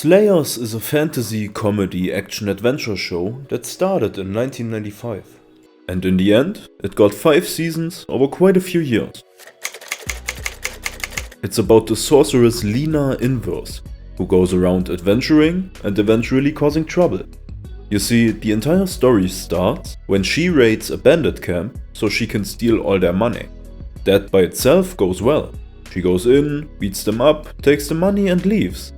Slayers is a fantasy, comedy, action-adventure show that started in 1995. And in the end, it got 5 seasons over quite a few years. It's about the sorceress Lina Inverse, who goes around adventuring and eventually causing trouble. You see, the entire story starts when she raids a bandit camp so she can steal all their money. That by itself goes well. She goes in, beats them up, takes the money and leaves.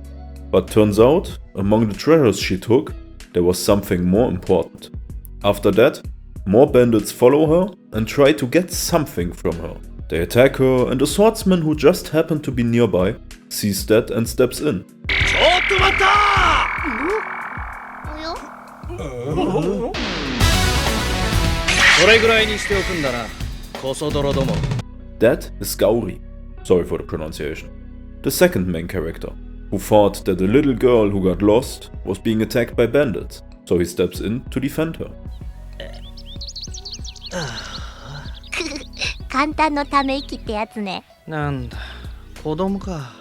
But turns out, among the treasures she took, there was something more important. After that, more bandits follow her and try to get something from her. They attack her and a swordsman who just happened to be nearby sees that and steps in. That is Gauri, sorry for the pronunciation, the second main character, who thought that a little girl who got lost was being attacked by bandits, so he steps in to defend her. 簡単のため息ってやつね。なんだ、子供か。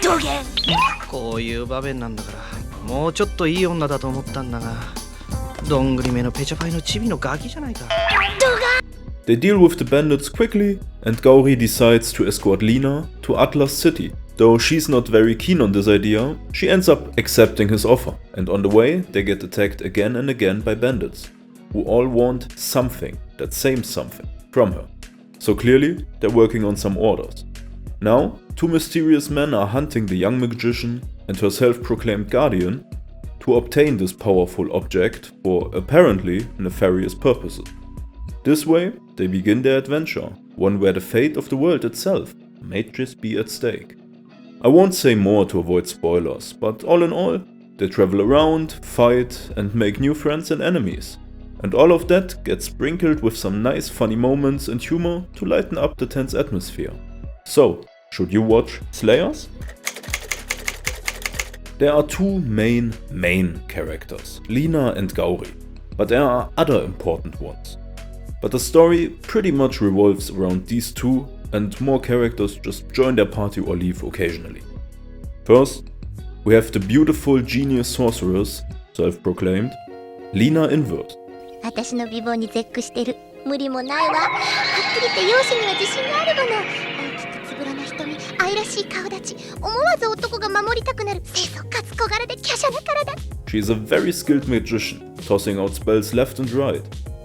どげん。こういう場面なんだから、もうちょっといい女だと思ったんだが、どんぐり目のペチャパイのチビのガキじゃないか。They deal with the bandits quickly, and Gauri decides to escort Lina to Atlas City. Though she's not very keen on this idea, she ends up accepting his offer, and on the way they get attacked again and again by bandits, who all want something, that same something, from her. So clearly, they're working on some orders. Now, 2 mysterious men are hunting the young magician and her self-proclaimed guardian to obtain this powerful object for apparently nefarious purposes. This way, they begin their adventure, one where the fate of the world itself may just be at stake. I won't say more to avoid spoilers, but all in all, they travel around, fight, and make new friends and enemies. And all of that gets sprinkled with some nice funny moments and humor to lighten up the tense atmosphere. So, should you watch Slayers? There are 2 main characters, Lina and Gauri, but there are other important ones. But the story pretty much revolves around these 2, and more characters just join their party or leave occasionally. First, we have the beautiful genius sorceress, self-proclaimed, Lina Inverse. 私の美貌に絶句してる。無理もないわ。はっきり言って容姿には自信があるもの。大きくつぶらな瞳、愛らしい顔立ち、思わず男が守りたくなる清楚かつ小柄で華奢な体。She is a very skilled magician, tossing out spells left and right.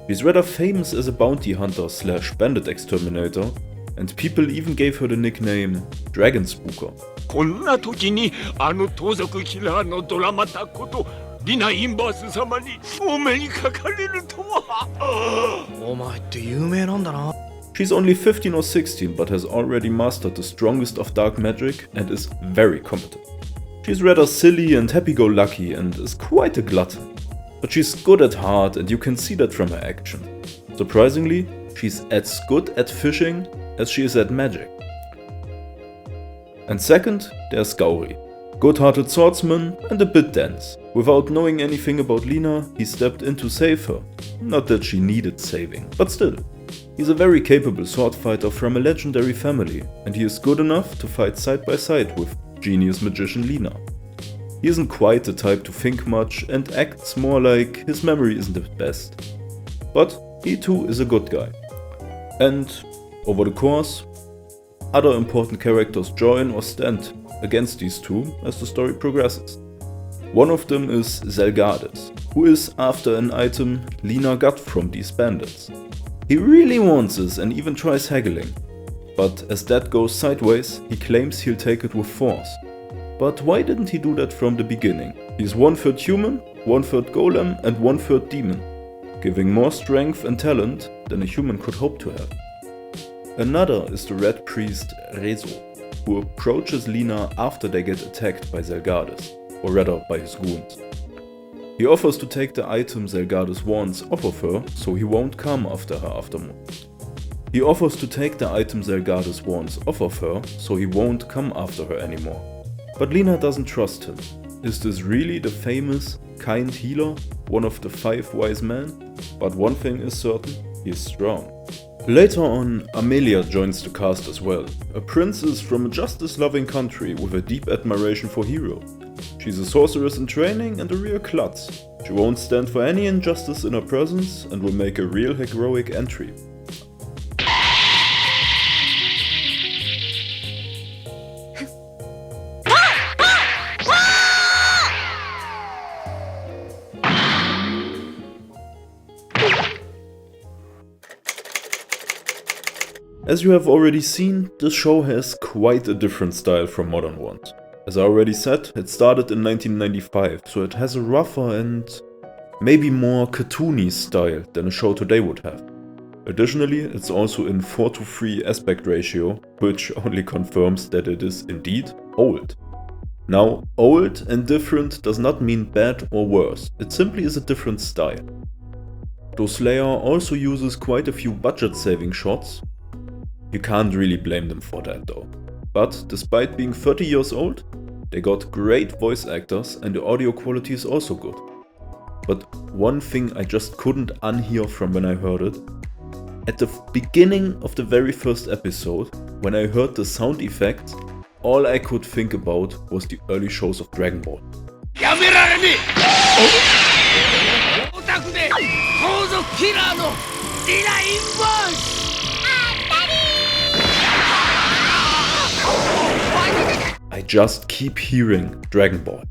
She's rather famous as a bounty hunter / bandit exterminator, and people even gave her the nickname Dragon Spooker. こんな時にあの盗賊キラーのドラマタこと。リナ・インバース様にお目にかかれるとは。お前って有名なんだな。She's only 15 or 16 but has already mastered the strongest of dark magic and is very competent. She's rather silly and happy-go-lucky and is quite a glutton. But she's good at heart and you can see that from her action. Surprisingly, she's as good at fishing as she is at magic. And second, there's Gauri. Good-hearted swordsman and a bit dense. Without knowing anything about Lina, he stepped in to save her. Not that she needed saving, but still. He's a very capable sword fighter from a legendary family, and he is good enough to fight side by side with genius magician Lina. He isn't quite the type to think much and acts more like his memory isn't the best. But he too is a good guy. And over the course, other important characters join or stand against these 2 as the story progresses. One of them is Zelgades, who is after an item Lina got from these bandits. He really wants this and even tries haggling. But as that goes sideways, he claims he'll take it with force. But why didn't he do that from the beginning? He's 1/3 human, 1/3 golem and 1/3 demon, giving more strength and talent than a human could hope to have. Another is the red priest Rezo, who approaches Lina after they get attacked by Zelgades, or rather by his goons. He offers to take the item Zelgades wants off of her, so he won't come after her afterwards. He offers to take the item Zelgades wants off of her, so he won't come after her anymore. But Lina doesn't trust him. Is this really the famous, kind healer, one of the 5 wise men? But one thing is certain, he is strong. Later on, Amelia joins the cast as well, a princess from a justice-loving country with a deep admiration for heroes. She's a sorceress in training and a real klutz. She won't stand for any injustice in her presence and will make a real heroic entry. As you have already seen, this show has quite a different style from modern ones. As I already said, it started in 1995, so it has a rougher and maybe more cartoony style than a show today would have. Additionally, it's also in 4:3 aspect ratio, which only confirms that it is indeed old. Now, old and different does not mean bad or worse, it simply is a different style. Though Slayer also uses quite a few budget-saving shots, you can't really blame them for that though. But despite being 30 years old, they got great voice actors and the audio quality is also good. But one thing I just couldn't unhear from when I heard it, at the beginning of the very first episode, when I heard the sound effects, all I could think about was the early shows of Dragon Ball. I just keep hearing Dragon Ball.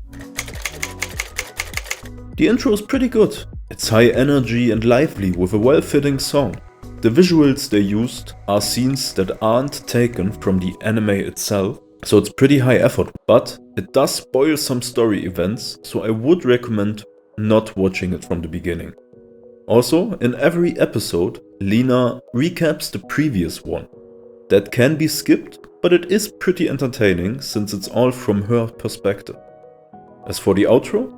The intro is pretty good. It's high energy and lively with a well-fitting song. The visuals they used are scenes that aren't taken from the anime itself, so it's pretty high effort, but it does spoil some story events, so I would recommend not watching it from the beginning. Also, in every episode, Lina recaps the previous one. That can be skipped, but it is pretty entertaining since it's all from her perspective. As for the outro,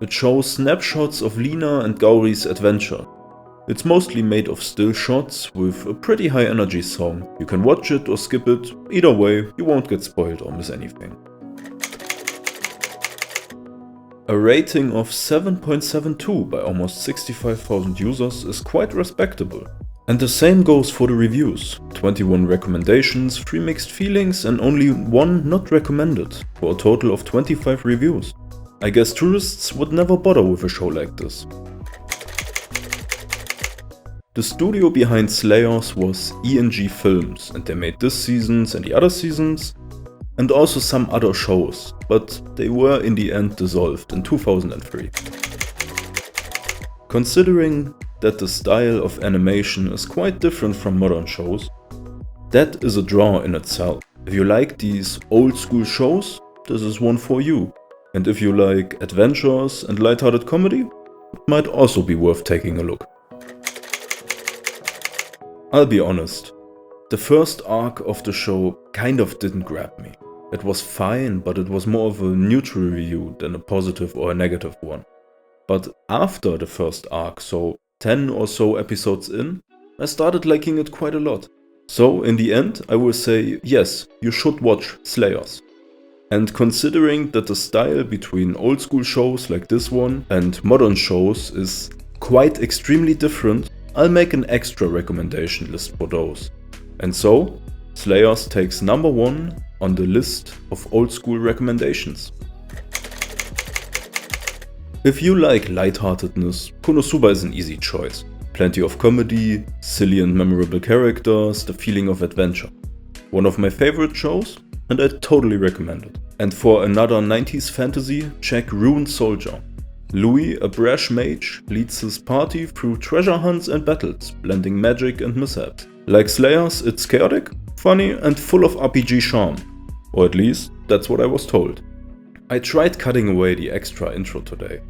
it shows snapshots of Lina and Gauri's adventure. It's mostly made of still shots with a pretty high energy song. You can watch it or skip it, either way you won't get spoiled or miss anything. A rating of 7.72 by almost 65,000 users is quite respectable. And the same goes for the reviews. 21 recommendations, 3 mixed feelings and only 1 not recommended, for a total of 25 reviews. I guess tourists would never bother with a show like this. The studio behind Slayers was ENG Films, and they made this seasons and the other seasons, and also some other shows, but they were in the end dissolved in 2003. Considering that the style of animation is quite different from modern shows, that is a draw in itself. If you like these old school shows, this is one for you. And if you like adventures and lighthearted comedy, it might also be worth taking a look. I'll be honest, the first arc of the show kind of didn't grab me. It was fine, but it was more of a neutral review than a positive or a negative one. But after the first arc, so 10 or so episodes in, I started liking it quite a lot. So in the end, I will say yes, you should watch Slayers. And considering that the style between old school shows like this one and modern shows is quite extremely different, I'll make an extra recommendation list for those. And so, Slayers takes number 1 on the list of old school recommendations. If you like lightheartedness, Konosuba is an easy choice. Plenty of comedy, silly and memorable characters, the feeling of adventure. One of my favorite shows, and I totally recommend it. And for another 90s fantasy, check Ruined Soldier. Louis, a brash mage, leads his party through treasure hunts and battles, blending magic and mishaps. Like Slayers, it's chaotic, funny and full of RPG charm. Or at least, that's what I was told. I tried cutting away the extra intro today.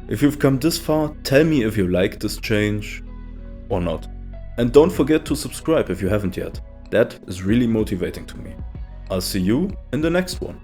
If you've come this far, tell me if you like this change or not. And don't forget to subscribe if you haven't yet. That is really motivating to me. I'll see you in the next one.